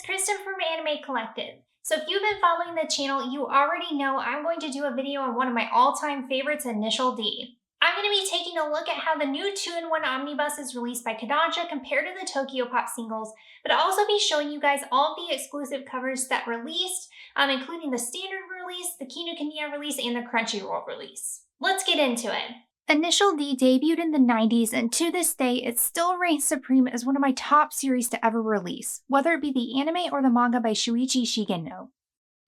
Kristen from Anime Collective. So if you've been following the channel, you already know I'm going to do a video on one of my all-time favorites, Initial D. I'm going to be taking a look at how the new 2-in-1 Omnibus is released by Kodansha compared to the Tokyopop singles, but I'll also be showing you guys all of the exclusive covers that released, including the standard release, the Kinokuniya release, and the Crunchyroll release. Let's get into it. Initial D debuted in the 90s, and to this day, it still reigns supreme as one of my top series to ever release, whether it be the anime or the manga by Shuichi Shigeno.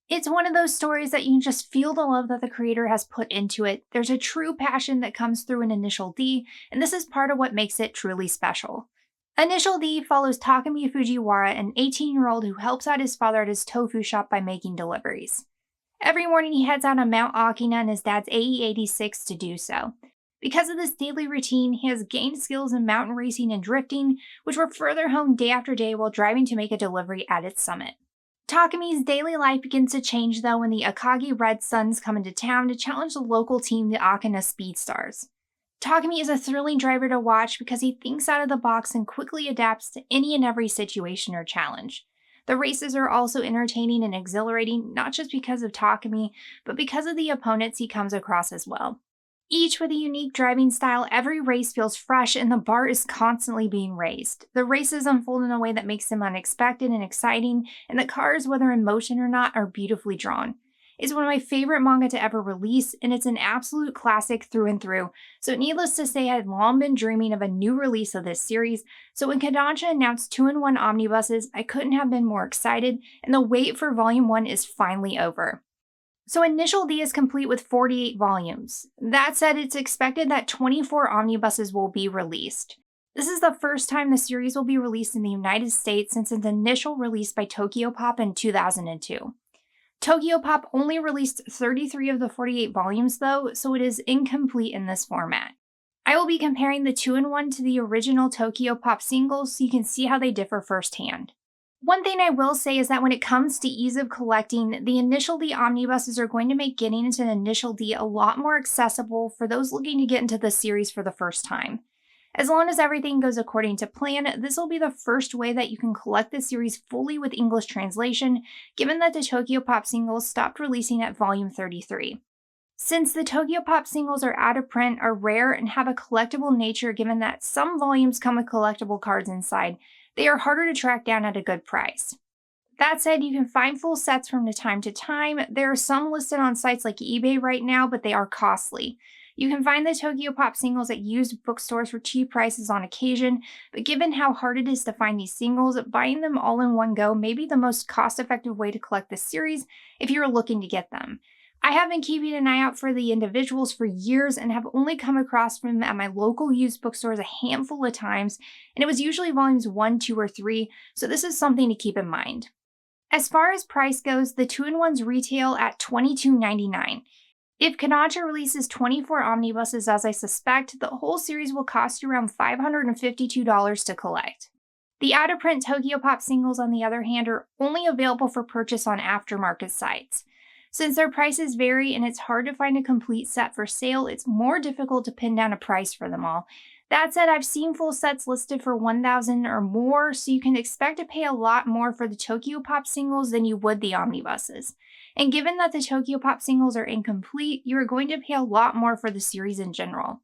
It's one of those stories that you can just feel the love that the creator has put into it. There's a true passion that comes through in Initial D, and this is part of what makes it truly special. Initial D follows Takumi Fujiwara, an 18-year-old who helps out his father at his tofu shop by making deliveries. Every morning he heads out on Mount Akina in his dad's AE-86 to do so. Because of this daily routine, he has gained skills in mountain racing and drifting, which were further honed day after day while driving to make a delivery at its summit. Takumi's daily life begins to change though when the Akagi Red Suns come into town to challenge the local team, the Akina Speed Stars. Takumi is a thrilling driver to watch because he thinks out of the box and quickly adapts to any and every situation or challenge. The races are also entertaining and exhilarating, not just because of Takumi, but because of the opponents he comes across as well. Each with a unique driving style, every race feels fresh and the bar is constantly being raised. The races unfold in a way that makes them unexpected and exciting, and the cars, whether in motion or not, are beautifully drawn. It's one of my favorite manga to ever release, and it's an absolute classic through and through, so needless to say I had long been dreaming of a new release of this series, so when Kodansha announced 2-in-1 omnibuses, I couldn't have been more excited, and the wait for Volume 1 is finally over. So Initial D is complete with 48 volumes. That said, it's expected that 24 omnibuses will be released. This is the first time the series will be released in the United States since its initial release by Tokyopop in 2002. Tokyopop only released 33 of the 48 volumes though, so it is incomplete in this format. I will be comparing the 2-in-1 to the original Tokyopop singles so you can see how they differ firsthand. One thing I will say is that when it comes to ease of collecting, the Initial D omnibuses are going to make getting into Initial D a lot more accessible for those looking to get into the series for the first time. As long as everything goes according to plan, this will be the first way that you can collect the series fully with English translation, given that the Tokyopop singles stopped releasing at volume 33. Since the Tokyopop singles are out of print, are rare, and have a collectible nature given that some volumes come with collectible cards inside, they are harder to track down at a good price. That said, you can find full sets from time to time. There are some listed on sites like eBay right now, but they are costly. You can find the Tokyopop singles at used bookstores for cheap prices on occasion, but given how hard it is to find these singles, buying them all in one go may be the most cost-effective way to collect this series if you're looking to get them. I have been keeping an eye out for the individuals for years and have only come across them at my local used bookstores a handful of times, and it was usually volumes 1, 2, or 3, so this is something to keep in mind. As far as price goes, the 2-in-1s retail at $22.99. If Kodansha releases 24 omnibuses as I suspect, the whole series will cost you around $552 to collect. The out-of-print Tokyopop singles, on the other hand, are only available for purchase on aftermarket sites. Since their prices vary and it's hard to find a complete set for sale, it's more difficult to pin down a price for them all. That said, I've seen full sets listed for $1,000 or more, so you can expect to pay a lot more for the Tokyopop singles than you would the omnibuses. And given that the Tokyopop singles are incomplete, you are going to pay a lot more for the series in general.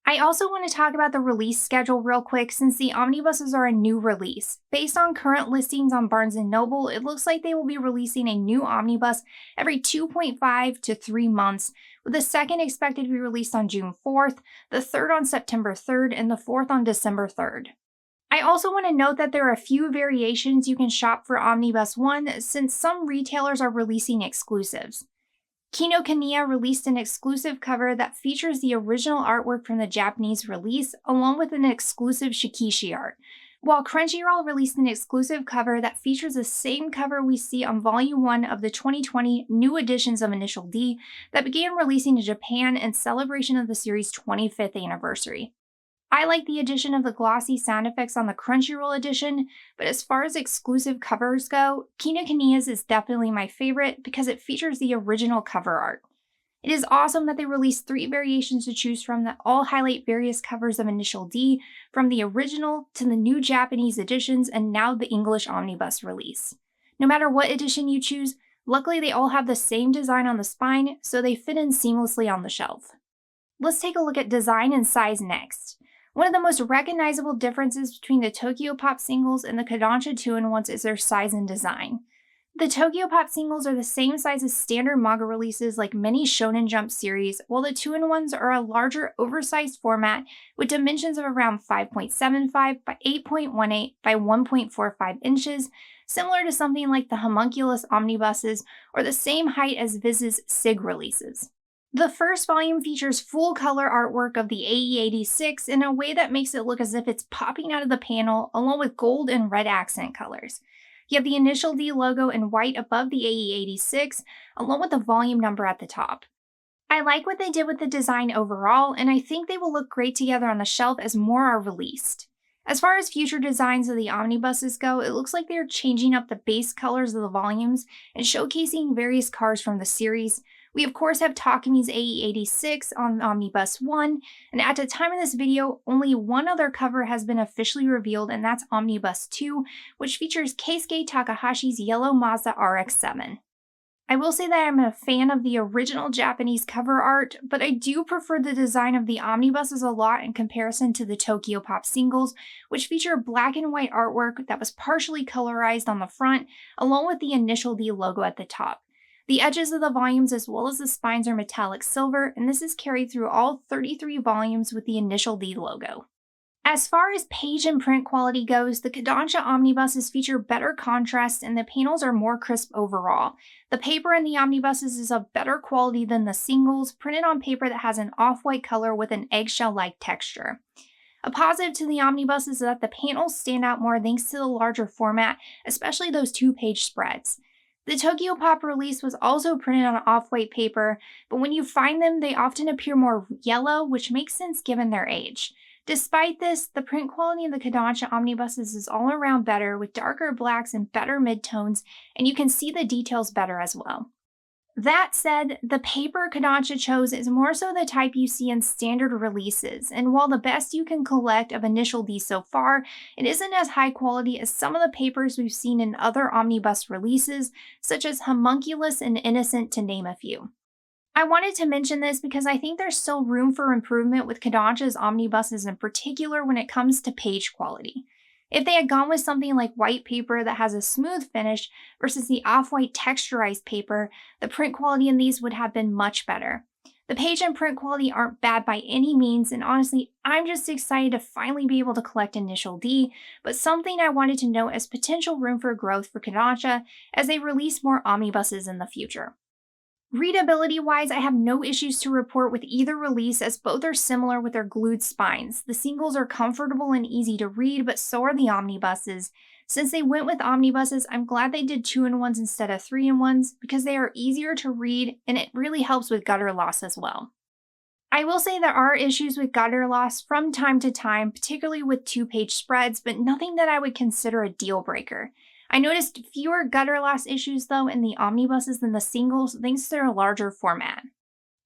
I also want to talk about the release schedule real quick since the omnibuses are a new release. Based on current listings on Barnes & Noble, it looks like they will be releasing a new omnibus every 2.5 to 3 months, with the second expected to be released on June 4th, the third on September 3rd, and the fourth on December 3rd. I also want to note that there are a few variations you can shop for Omnibus 1 since some retailers are releasing exclusives. Kinokuniya released an exclusive cover that features the original artwork from the Japanese release, along with an exclusive Shikishi art, while Crunchyroll released an exclusive cover that features the same cover we see on Volume 1 of the 2020 new editions of Initial D that began releasing in Japan in celebration of the series' 25th anniversary. I like the addition of the glossy sound effects on the Crunchyroll edition, but as far as exclusive covers go, Kinokuniya's is definitely my favorite because it features the original cover art. It is awesome that they released 3 variations to choose from that all highlight various covers of Initial D, from the original to the new Japanese editions and now the English omnibus release. No matter what edition you choose, luckily they all have the same design on the spine, so they fit in seamlessly on the shelf. Let's take a look at design and size next. One of the most recognizable differences between the Tokyopop singles and the Kodansha 2-in-1s is their size and design. The Tokyopop singles are the same size as standard manga releases like many Shonen Jump series, while the 2-in-1s are a larger, oversized format with dimensions of around 5.75 by 8.18 by 1.45 inches, similar to something like the Homunculus Omnibuses or the same height as Viz's SIG releases. The first volume features full-color artwork of the AE86 in a way that makes it look as if it's popping out of the panel, along with gold and red accent colors. You have the initial D logo in white above the AE86, along with the volume number at the top. I like what they did with the design overall, and I think they will look great together on the shelf as more are released. As far as future designs of the omnibuses go, it looks like they are changing up the base colors of the volumes and showcasing various cars from the series. We of course have Takemi's AE86 on Omnibus 1, and at the time of this video, only one other cover has been officially revealed, and that's Omnibus 2, which features Keisuke Takahashi's yellow Mazda RX-7. I will say that I'm a fan of the original Japanese cover art, but I do prefer the design of the omnibuses a lot in comparison to the Tokyopop singles, which feature black and white artwork that was partially colorized on the front, along with the initial D logo at the top. The edges of the volumes as well as the spines are metallic silver, and this is carried through all 33 volumes with the initial D logo. As far as page and print quality goes, the Kodansha omnibuses feature better contrast and the panels are more crisp overall. The paper in the omnibuses is of better quality than the singles, printed on paper that has an off-white color with an eggshell-like texture. A positive to the omnibuses is that the panels stand out more thanks to the larger format, especially those 2-page spreads. The Tokyopop release was also printed on off-white paper, but when you find them, they often appear more yellow, which makes sense given their age. Despite this, the print quality of the Kodansha omnibuses is all around better, with darker blacks and better midtones, and you can see the details better as well. That said, the paper Kodansha chose is more so the type you see in standard releases, and while the best you can collect of Initial D so far, it isn't as high quality as some of the papers we've seen in other omnibus releases, such as Homunculus and Innocent to name a few. I wanted to mention this because I think there's still room for improvement with Kodansha's omnibuses in particular when it comes to page quality. If they had gone with something like white paper that has a smooth finish versus the off-white texturized paper, the print quality in these would have been much better. The page and print quality aren't bad by any means, and honestly, I'm just excited to finally be able to collect Initial D, but something I wanted to note as potential room for growth for Kodansha as they release more omnibuses in the future. Readability-wise, I have no issues to report with either release as both are similar with their glued spines. The singles are comfortable and easy to read, but so are the omnibuses. Since they went with omnibuses, I'm glad they did 2-in-1s instead of 3-in-1s because they are easier to read and it really helps with gutter loss as well. I will say there are issues with gutter loss from time to time, particularly with 2-page spreads, but nothing that I would consider a deal breaker. I noticed fewer gutter loss issues though in the omnibuses than the singles thanks to their larger format.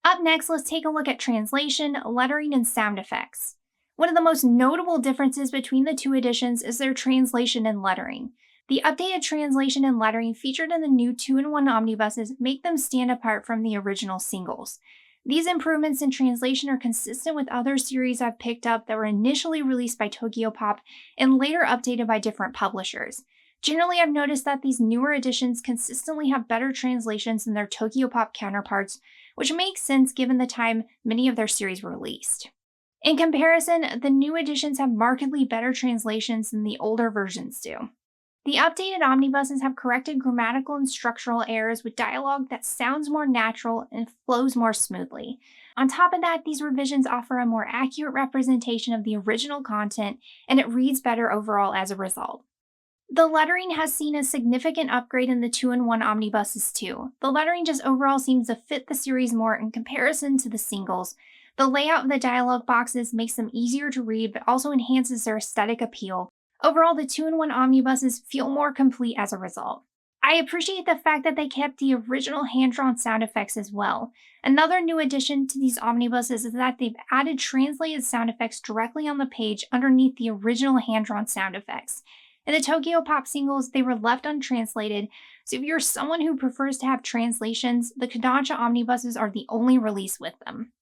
Up next, let's take a look at translation, lettering, and sound effects. One of the most notable differences between the two editions is their translation and lettering. The updated translation and lettering featured in the new 2-in-1 omnibuses make them stand apart from the original singles. These improvements in translation are consistent with other series I've picked up that were initially released by Tokyopop and later updated by different publishers. Generally, I've noticed that these newer editions consistently have better translations than their Tokyopop counterparts, which makes sense given the time many of their series were released. In comparison, the new editions have markedly better translations than the older versions do. The updated omnibuses have corrected grammatical and structural errors with dialogue that sounds more natural and flows more smoothly. On top of that, these revisions offer a more accurate representation of the original content, and it reads better overall as a result. The lettering has seen a significant upgrade in the 2-in-1 omnibuses too. The lettering just overall seems to fit the series more in comparison to the singles. The layout of the dialogue boxes makes them easier to read but also enhances their aesthetic appeal. Overall, the 2-in-1 omnibuses feel more complete as a result. I appreciate the fact that they kept the original hand-drawn sound effects as well. Another new addition to these omnibuses is that they've added translated sound effects directly on the page underneath the original hand-drawn sound effects. And the Tokyopop singles, they were left untranslated, so if you're someone who prefers to have translations, the Kodansha omnibuses are the only release with them.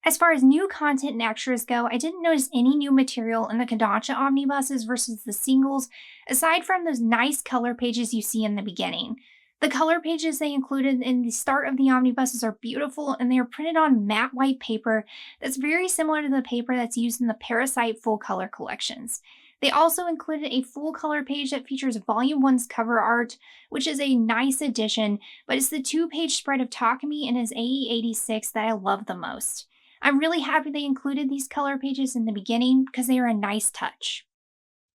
As far as new content and extras go, I didn't notice any new material in the Kodansha omnibuses versus the singles, aside from those nice color pages you see in the beginning. The color pages they included in the start of the omnibuses are beautiful, and they are printed on matte white paper that's very similar to the paper that's used in the Parasite full color collections. They also included a full color page that features Volume 1's cover art, which is a nice addition, but it's the 2-page spread of Takumi and his AE86 that I love the most. I'm really happy they included these color pages in the beginning because they are a nice touch.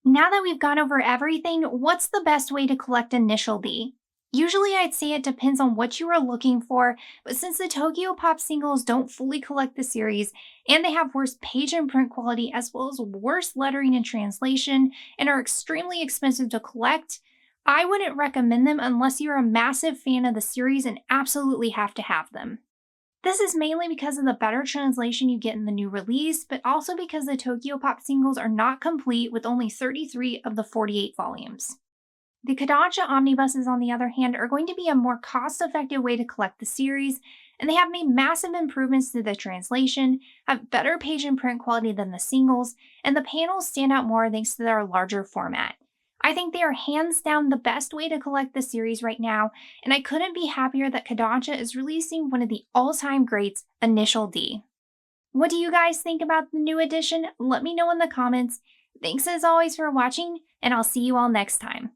Now that we've gone over everything, what's the best way to collect Initial D? Usually I'd say it depends on what you are looking for, but since the Tokyopop singles don't fully collect the series, and they have worse page and print quality as well as worse lettering and translation, and are extremely expensive to collect, I wouldn't recommend them unless you're a massive fan of the series and absolutely have to have them. This is mainly because of the better translation you get in the new release, but also because the Tokyopop singles are not complete with only 33 of the 48 volumes. The Kodansha omnibuses, on the other hand, are going to be a more cost-effective way to collect the series, and they have made massive improvements to the translation, have better page and print quality than the singles, and the panels stand out more thanks to their larger format. I think they are hands down the best way to collect the series right now, and I couldn't be happier that Kodansha is releasing one of the all-time greats, Initial D. What do you guys think about the new edition? Let me know in the comments. Thanks as always for watching, and I'll see you all next time.